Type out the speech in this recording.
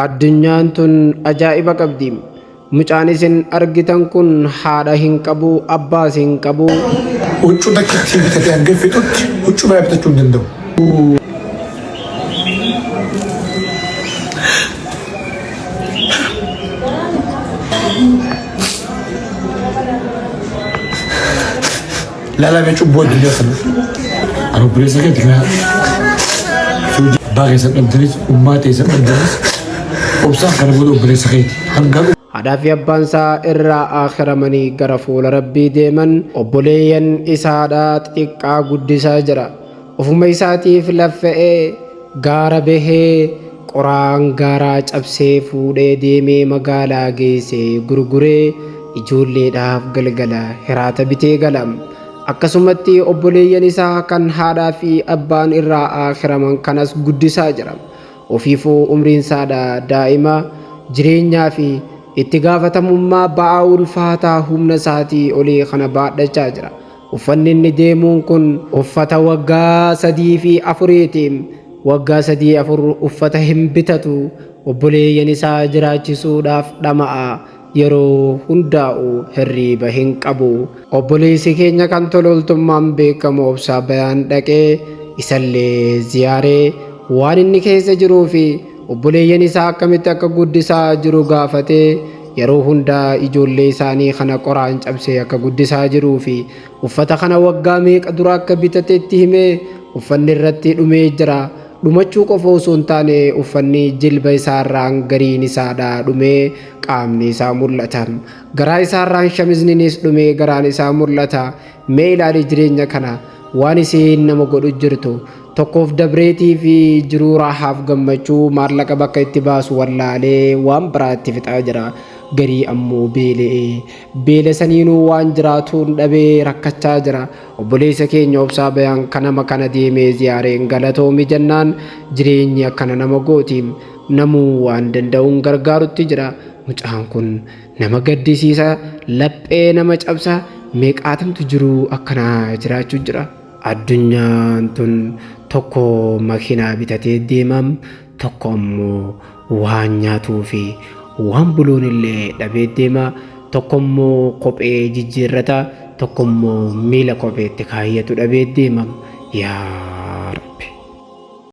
Addunyaan tun ajaa'iba qabdi. Mucaan isin argitan kun haadha hin qabu, abbaas hin qabu. Huccuu takkiitti bitatee hanga fixutti huccuu baay'ee bitachuu hin danda'u. Lala mee cubboo addunyaa sana. Ani obboleessa keetti kana baay'ee isa dhabdanis ummaa ta'e isa dhabdanis obsaan kana booda obboleessa keetti hanga Haadhaa fi abbaan isaa irraa akhiramanii gara fuula Rabbii deeman obboleeyyan isaadhaa xixiqqaa guddisaa jira. Ofuma isaatiif laffa'ee gaara bahee qoraan gaaraa cabsee fuudhee deemee magaalaa geessee gurguree ijoolleedhaaf galgala hiraata bitee galam. Akkasumatti obboleeyyan isaa kan haadhaa fi abbaan irraa akhiraman kanas guddisaa jira. Ofiifuu umriin isaadhaa daa'ima jireenyaa fi itti gaafatamummaa ba'aa ulfaataa humna isaatii olii kana baadhachaa jira. Uffanni inni deemuun kun uffata waggaa 3 fi 4 waggaa 3-4 uffata hin bitatu. Obboleeyyan isaa jiraachisuudhaaf dhama'a. Yeroo hundaa'u hirriiba hin qabu. Obboleessi keenya kan tololtummaan beekamu obsaa bayaan dhaqee isallee ziyaaree waan inni keessa jiruu fi obboleeyyan isaa akkamitti akka guddisaa jiru gaafatee yeroo hundaa ijoollee isaanii kana qoraan cabsee akka guddisaa jiruu fi uffata kana waggaa meeqa dura akka bitateetti himee uffanni irratti dhumee jira. Dhumachuu qofa osoo hin taane uffanni jilba isaarraan gariin isaadhaa dhumee qaamni isaa mul'ata. Garaa isaarraan shamizniinis dhumee garaan isaa mul'ata. Mee ilaali jireenya kana waan isiin nama godhu jirtu. Tokkoof dabreetii fi jiruu raahaaf gammachuu maallaqa bakka itti baasu wallaalee waan biraatti fixaa jira. Garii ammoo beela saniinuu waan jiraatuun dhabee rakkachaa jira. Obboleessa keenya obsaa bayaan kanama kana deemee ziyaareen galatoomi jennaan jireenyi akkana nama gootiin namuu waan danda'uun gargaarutti jira. Mucaan kun nama gaddisiisa, laphee nama cabsa. Meeqaatamtu jiruu akkanaa jiraachuu jira. Addunyaan tun tokko makiinaa bitatee deemam, tokko ammoo waan nyaatuu fi waan buluun illee dhabee deema. Tokko immoo kophee jijjiirrata, tokko immoo miila kopheetti kaayyatu dhabee deemam. Yaa